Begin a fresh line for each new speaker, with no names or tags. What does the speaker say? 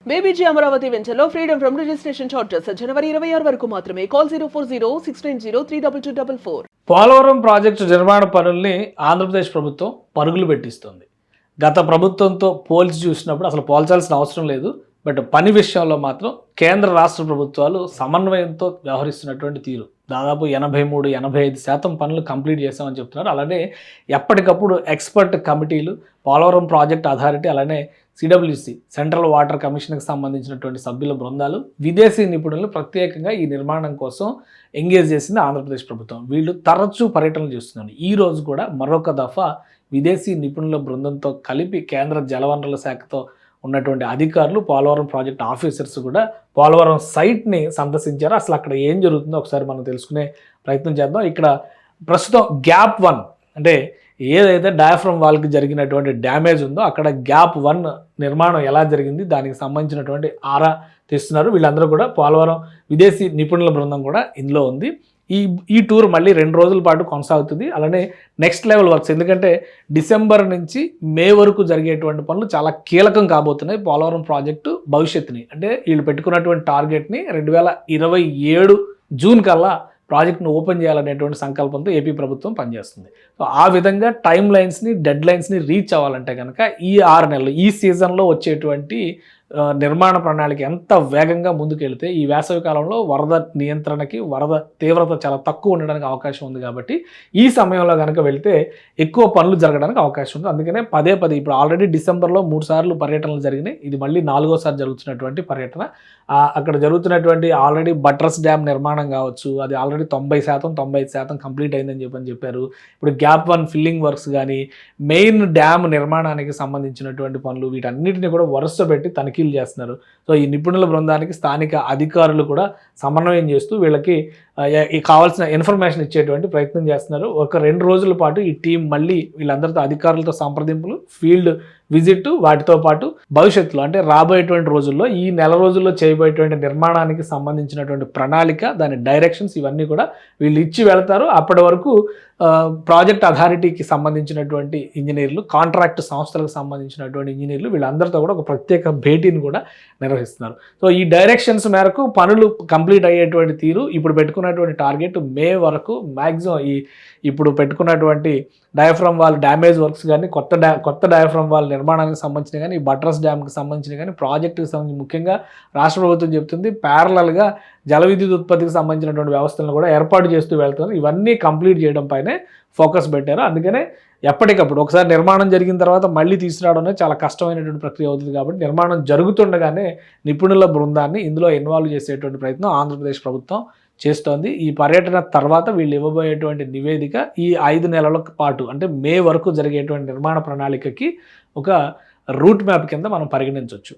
బేబీజీ అమరావతి వెంచర్లో freedom from registration charges జనవరి 26 వరకు మాత్రమే. కాల్ 04069032244.
పోలవరం ప్రాజెక్టు నిర్మాణ పనుల్ని ఆంధ్రప్రదేశ్ ప్రభుత్వం పరుగులు పెట్టిస్తుంది. గత ప్రభుత్వంతో పోల్చి చూసినప్పుడు అసలు పోల్చాల్సిన అవసరం లేదు. బట్ పని విషయంలో మాత్రం కేంద్ర రాష్ట్ర ప్రభుత్వాలు సమన్వయంతో వ్యవహరిస్తున్నటువంటి తీరు. దాదాపు 83-85% పనులు కంప్లీట్ చేస్తామని చెప్తున్నారు. అలానే ఎప్పటికప్పుడు ఎక్స్పర్ట్ కమిటీలు, పోలవరం ప్రాజెక్ట్ అథారిటీ, అలానే సిడబ్ల్యూసి సెంట్రల్ వాటర్ కమిషన్కి సంబంధించినటువంటి సభ్యుల బృందాలు, విదేశీ నిపుణులు ప్రత్యేకంగా ఈ నిర్మాణం కోసం ఎంగేజ్ చేసింది ఆంధ్రప్రదేశ్ ప్రభుత్వం. వీళ్ళు తరచూ పర్యటనలు చేస్తున్నారు. ఈ రోజు కూడా మరొక దఫా విదేశీ నిపుణుల బృందంతో కలిపి కేంద్ర జలవనరుల శాఖతో ఉన్నటువంటి అధికారులు, పోలవరం ప్రాజెక్ట్ ఆఫీసర్స్ కూడా పోలవరం సైట్ని సందర్శించారు. అసలు అక్కడ ఏం జరుగుతుందో ఒకసారి మనం తెలుసుకునే ప్రయత్నం చేద్దాం. ఇక్కడ ప్రస్తుతం గ్యాప్ 1 అంటే ఏదైతే డయాఫ్రమ్ వాల్కి జరిగినటువంటి డ్యామేజ్ ఉందో అక్కడ గ్యాప్ 1 నిర్మాణం ఎలా జరిగింది, దానికి సంబంధించినటువంటి ఆరా తీస్తున్నారు. వీళ్ళందరూ కూడా పోలవరం విదేశీ నిపుణుల బృందం కూడా ఇందులో ఉంది. ఈ టూర్ మళ్ళీ 2 రోజుల పాటు కొనసాగుతుంది. అలానే నెక్స్ట్ లెవెల్ వర్క్స్, ఎందుకంటే డిసెంబర్ నుంచి మే వరకు జరిగేటువంటి పనులు చాలా కీలకం కాబోతున్నాయి పోలవరం ప్రాజెక్టు భవిష్యత్తుని. అంటే వీళ్ళు పెట్టుకున్నటువంటి టార్గెట్ని 2027 జూన్ కల్లా ప్రాజెక్ట్ను ఓపెన్ చేయాలనేటువంటి సంకల్పంతో ఏపీ ప్రభుత్వం పనిచేస్తుంది. సో ఆ విధంగా టైం లైన్స్ని, డెడ్ లైన్స్ని రీచ్ అవ్వాలంటే కనుక ఈ 6 నెలలు, ఈ సీజన్లో వచ్చేటువంటి నిర్మాణ ప్రణాళిక ఎంత వేగంగా ముందుకెళ్తే ఈ వేసవి కాలంలో వరద నియంత్రణకి, వరద తీవ్రత చాలా తక్కువ ఉండడానికి అవకాశం ఉంది. కాబట్టి ఈ సమయంలో కనుక వెళ్తే ఎక్కువ పనులు జరగడానికి అవకాశం ఉంది. అందుకనే పదే ఇప్పుడు ఆల్రెడీ డిసెంబర్లో 3 సార్లు పర్యటనలు జరిగినాయి. ఇది మళ్ళీ 4వసారి జరుగుతున్నటువంటి పర్యటన. అక్కడ జరుగుతున్నటువంటి ఆల్రెడీ బట్రస్ డ్యామ్ నిర్మాణం కావచ్చు, అది ఆల్రెడీ 90-95% కంప్లీట్ అయిందని చెప్పారు. ఇప్పుడు గ్యాప్ 1 ఫిల్లింగ్ వర్క్స్ కానీ, మెయిన్ డ్యామ్ నిర్మాణానికి సంబంధించినటువంటి పనులు, వీటన్నిటిని కూడా వరుస పెట్టి తనిఖీలు చేస్తున్నారు. సో ఈ నిపుణుల బృందానికి స్థానిక అధికారులు కూడా సమన్వయం చేస్తూ వీళ్ళకి కావాల్సిన ఇన్ఫర్మేషన్ ఇచ్చేటువంటి ప్రయత్నం చేస్తున్నారు. ఒక 2 రోజుల పాటు ఈ టీం మళ్ళీ వీళ్ళందరితో అధికారులతో సంప్రదింపులు, ఫీల్డ్ విజిట్, వాటితో పాటు భవిష్యత్తులో అంటే రాబోయేటువంటి రోజుల్లో ఈ నెల రోజుల్లో చేయబోయేటువంటి నిర్మాణానికి సంబంధించినటువంటి ప్రణాళిక, దాని డైరెక్షన్స్ ఇవన్నీ కూడా వీళ్ళు ఇచ్చి వెళ్తారు. అప్పటి వరకు ప్రాజెక్ట్ అథారిటీకి సంబంధించినటువంటి ఇంజనీర్లు, కాంట్రాక్ట్ సంస్థలకు సంబంధించినటువంటి ఇంజనీర్లు వీళ్ళందరితో కూడా ఒక ప్రత్యేక భేటీని కూడా నిర్వహిస్తున్నారు. సో ఈ డైరెక్షన్స్ మేరకు పనులు కంప్లీట్ అయ్యేటువంటి తీరు, ఇప్పుడు పెట్టుకున్నటువంటి టార్గెట్ మే వరకు మ్యాక్సిమం ఇప్పుడు పెట్టుకున్నటువంటి డయాఫ్రమ్ వాల్ డ్యామేజ్ వర్క్స్ కానీ, కొత్త డయాఫ్రమ్ వాల్ నిర్మాణానికి సంబంధించిన కానీ, బట్రస్ డ్యామ్కి సంబంధించిన కానీ, ప్రాజెక్టుకి సంబంధించి ముఖ్యంగా రాష్ట్ర ప్రభుత్వం చెప్తుంది ప్యారలల్గా జల విద్యుత్ ఉత్పత్తికి సంబంధించినటువంటి వ్యవస్థలను కూడా ఏర్పాటు చేస్తూ వెళ్తున్నారు. ఇవన్నీ కంప్లీట్ చేయడం పైనే ఫోకస్ పెట్టారు. అందుకనే ఎప్పటికప్పుడు ఒకసారి నిర్మాణం జరిగిన తర్వాత మళ్ళీ తీసుకురావడం అనేది చాలా కష్టమైనటువంటి ప్రక్రియ అవుతుంది. కాబట్టి నిర్మాణం జరుగుతుండగానే నిపుణుల బృందాన్ని ఇందులో ఇన్వాల్వ్ చేసేటువంటి ప్రయత్నం ఆంధ్రప్రదేశ్ ప్రభుత్వం చేస్తోంది. ఈ పర్యటన తర్వాత వీళ్ళు ఇవ్వబోయేటువంటి నివేదిక ఈ 5 నెలల పాటు అంటే మే వరకు జరిగేటువంటి నిర్మాణ ప్రణాళికకి ఒక రూట్ మ్యాప్ కింద మనం పరిగణించవచ్చు.